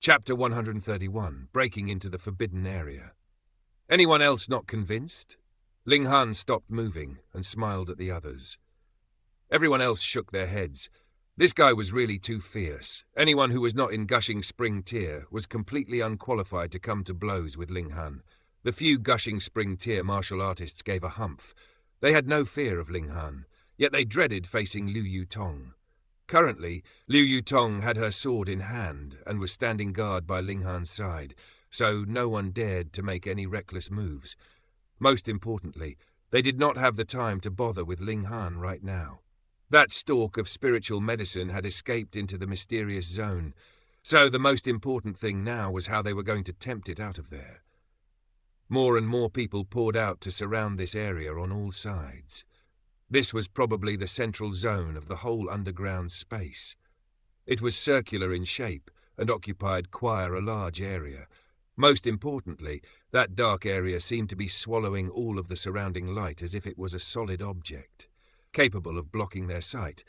Chapter 131, Breaking into the Forbidden Area. Anyone else not convinced? Ling Han stopped moving and smiled at the others. Everyone else shook their heads. This guy was really too fierce. Anyone who was not in Gushing Spring Tier was completely unqualified to come to blows with Ling Han. The few Gushing Spring Tier martial artists gave a humph. They had no fear of Ling Han, yet they dreaded facing Liu Yutong. Currently, Liu Yutong had her sword in hand and was standing guard by Ling Han's side, so no one dared to make any reckless moves. Most importantly, they did not have the time to bother with Ling Han right now. That stalk of spiritual medicine had escaped into the mysterious zone, so the most important thing now was how they were going to tempt it out of there. More and more people poured out to surround this area on all sides. This was probably the central zone of the whole underground space. It was circular in shape and occupied quite a large area. Most importantly, that dark area seemed to be swallowing all of the surrounding light as if it was a solid object, capable of blocking their sight.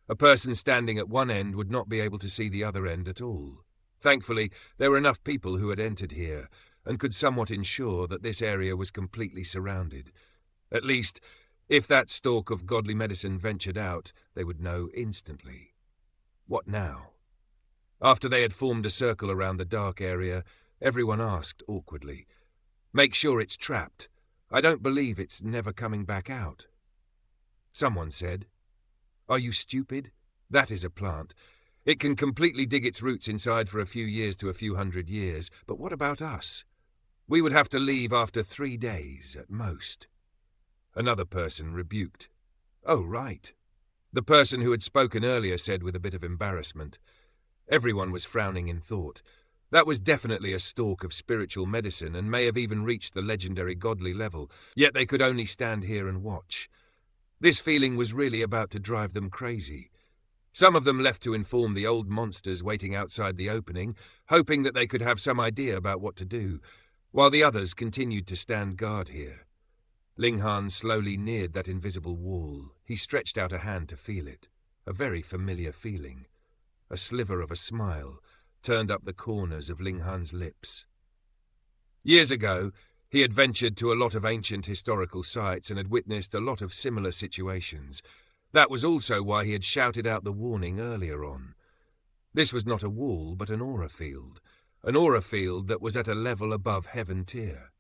A person standing at one end would not be able to see the other end at all. Thankfully, there were enough people who had entered here and could somewhat ensure that this area was completely surrounded. At least, if that stalk of godly medicine ventured out, they would know instantly. What now? After they had formed a circle around the dark area, everyone asked awkwardly, "Make sure it's trapped. I don't believe it's never coming back out." Someone said, "Are you stupid? That is a plant. It can completely dig its roots inside for a few years to a few hundred years, but what about us? We would have to leave after 3 days at most." Another person rebuked. "Oh, right." The person who had spoken earlier said with a bit of embarrassment. Everyone was frowning in thought. That was definitely a stalk of spiritual medicine and may have even reached the legendary godly level, yet they could only stand here and watch. This feeling was really about to drive them crazy. Some of them left to inform the old monsters waiting outside the opening, hoping that they could have some idea about what to do, while the others continued to stand guard here. Ling Han slowly neared that invisible wall. He stretched out a hand to feel it. A very familiar feeling. A sliver of a smile turned up the corners of Ling Han's lips. Years ago, he had ventured to a lot of ancient historical sites and had witnessed a lot of similar situations. That was also why he had shouted out the warning earlier on. This was not a wall, but an aura field that was at a level above Heaven Tier.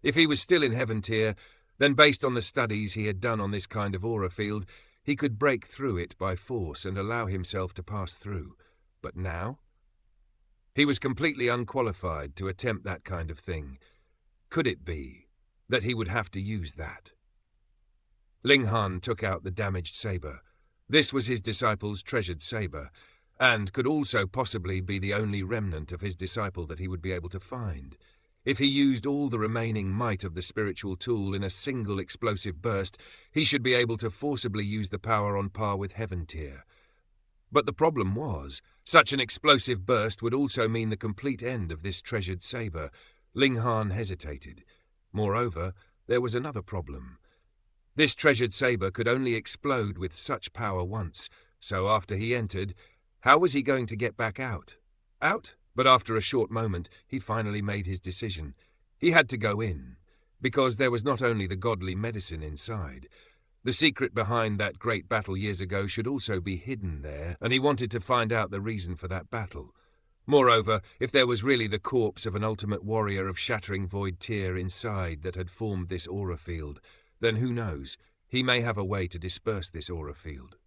If he was still in Heaven Tier, then based on the studies he had done on this kind of aura field, he could break through it by force and allow himself to pass through. But now? He was completely unqualified to attempt that kind of thing. Could it be that he would have to use that? Ling Han took out the damaged saber. This was his disciple's treasured saber, and could also possibly be the only remnant of his disciple that he would be able to find. If he used all the remaining might of the spiritual tool in a single explosive burst, he should be able to forcibly use the power on par with Heaven Tier. But the problem was, such an explosive burst would also mean the complete end of this treasured saber. Ling Han hesitated. Moreover, there was another problem. This treasured saber could only explode with such power once, so after he entered, how was he going to get back out? Out? But after a short moment, he finally made his decision. He had to go in, because there was not only the godly medicine inside. The secret behind that great battle years ago should also be hidden there, and he wanted to find out the reason for that battle. Moreover, if there was really the corpse of an ultimate warrior of Shattering Void Tier inside that had formed this aura field, then who knows, he may have a way to disperse this aura field.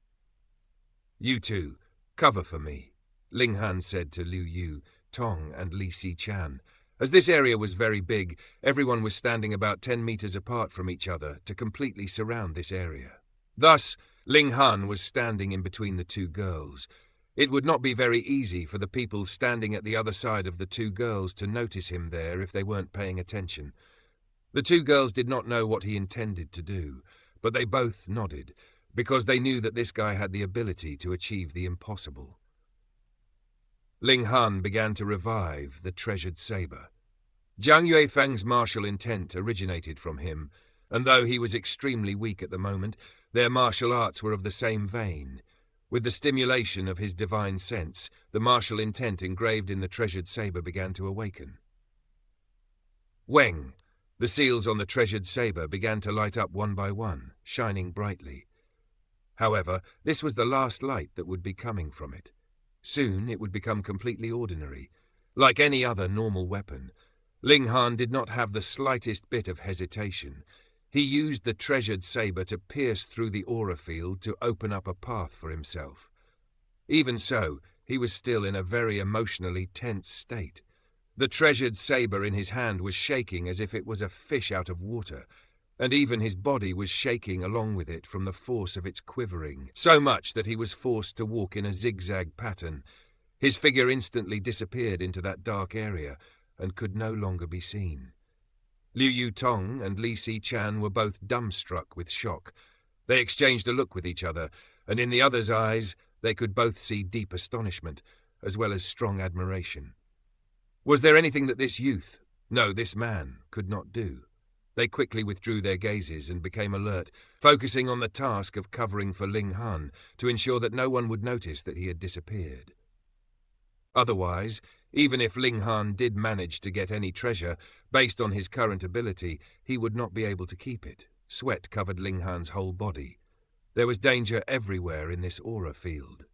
"You two, cover for me," Ling Han said to Liu Yu, Tong, and Li Si-chan. As this area was very big, everyone was standing about 10 meters apart from each other to completely surround this area. Thus, Ling Han was standing in between the two girls. It would not be very easy for the people standing at the other side of the two girls to notice him there if they weren't paying attention. The two girls did not know what he intended to do, but they both nodded, because they knew that this guy had the ability to achieve the impossible. Ling Han began to revive the treasured saber. Jiang Yuefang's martial intent originated from him, and though he was extremely weak at the moment, their martial arts were of the same vein. With the stimulation of his divine sense, the martial intent engraved in the treasured saber began to awaken. Weng, the seals on the treasured saber began to light up one by one, shining brightly. However, this was the last light that would be coming from it. Soon it would become completely ordinary. Like any other normal weapon, Ling Han did not have the slightest bit of hesitation. He used the treasured saber to pierce through the aura field to open up a path for himself. Even so, he was still in a very emotionally tense state. The treasured saber in his hand was shaking as if it was a fish out of water, and even his body was shaking along with it from the force of its quivering, so much that he was forced to walk in a zigzag pattern. His figure instantly disappeared into that dark area and could no longer be seen. Liu Yutong and Li Si-chan were both dumbstruck with shock. They exchanged a look with each other, and in the other's eyes they could both see deep astonishment, as well as strong admiration. Was there anything that this youth, no, this man, could not do? They quickly withdrew their gazes and became alert, focusing on the task of covering for Ling Han to ensure that no one would notice that he had disappeared. Otherwise, even if Ling Han did manage to get any treasure, based on his current ability, he would not be able to keep it. Sweat covered Ling Han's whole body. There was danger everywhere in this aura field.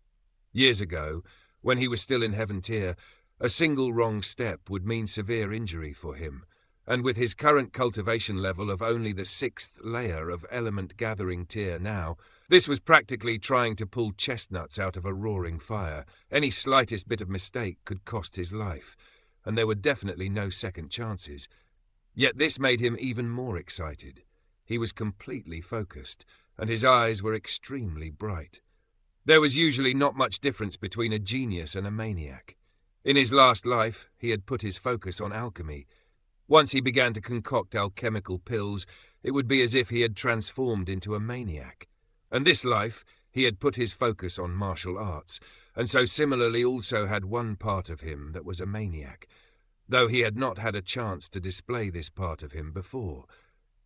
Years ago, when he was still in Heaven Tier, a single wrong step would mean severe injury for him, and with his current cultivation level of only the 6th layer of Element Gathering Tier now, this was practically trying to pull chestnuts out of a roaring fire. Any slightest bit of mistake could cost his life, and there were definitely no second chances. Yet this made him even more excited. He was completely focused, and his eyes were extremely bright. There was usually not much difference between a genius and a maniac. In his last life, he had put his focus on alchemy. Once he began to concoct alchemical pills, it would be as if he had transformed into a maniac. And this life, he had put his focus on martial arts, and so similarly also had one part of him that was a maniac, though he had not had a chance to display this part of him before.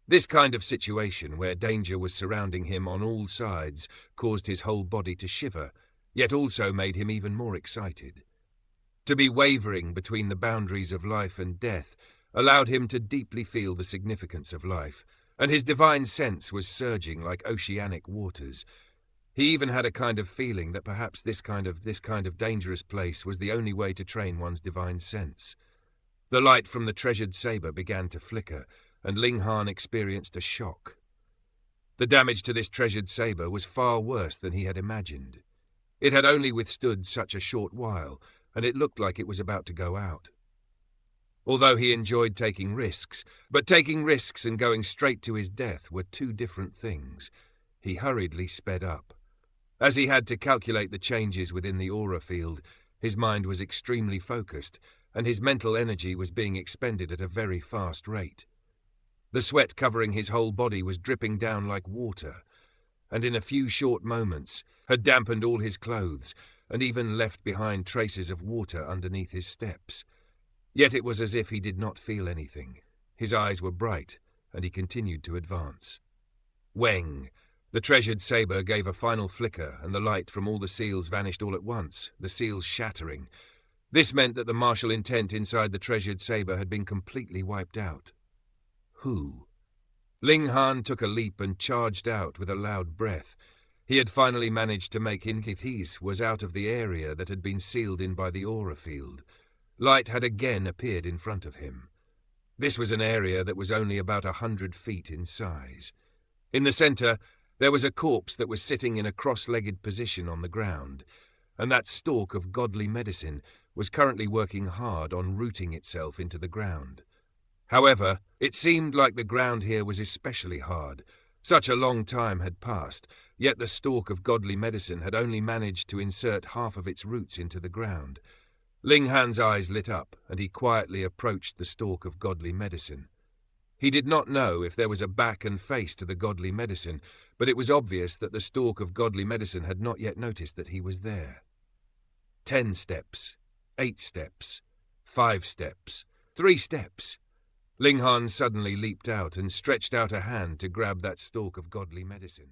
This kind of situation, where danger was surrounding him on all sides, caused his whole body to shiver, yet also made him even more excited. To be wavering between the boundaries of life and death allowed him to deeply feel the significance of life, and his divine sense was surging like oceanic waters. He even had a kind of feeling that perhaps this kind of dangerous place was the only way to train one's divine sense. The light from the treasured saber began to flicker, and Ling Han experienced a shock. The damage to this treasured saber was far worse than he had imagined. It had only withstood such a short while, and it looked like it was about to go out. Although he enjoyed taking risks, but taking risks and going straight to his death were two different things. He hurriedly sped up. As he had to calculate the changes within the aura field, his mind was extremely focused, and his mental energy was being expended at a very fast rate. The sweat covering his whole body was dripping down like water, and in a few short moments had dampened all his clothes and even left behind traces of water underneath his steps. Yet it was as if he did not feel anything. His eyes were bright, and he continued to advance. Weng! The treasured saber gave a final flicker, and the light from all the seals vanished all at once, the seals shattering. This meant that the martial intent inside the treasured saber had been completely wiped out. Who? Ling Han took a leap and charged out with a loud breath. He had finally managed to make his was out of the area that had been sealed in by the aura field. Light had again appeared in front of him. This was an area that was only about 100 feet in size. In the center, there was a corpse that was sitting in a cross-legged position on the ground, and that stalk of godly medicine was currently working hard on rooting itself into the ground. However, it seemed like the ground here was especially hard. Such a long time had passed, yet the stalk of godly medicine had only managed to insert half of its roots into the ground. Ling Han's eyes lit up, and he quietly approached the stalk of godly medicine. He did not know if there was a back and face to the godly medicine, but it was obvious that the stalk of godly medicine had not yet noticed that he was there. 10 steps, 8 steps, 5 steps, 3 steps. Ling Han suddenly leaped out and stretched out a hand to grab that stalk of godly medicine.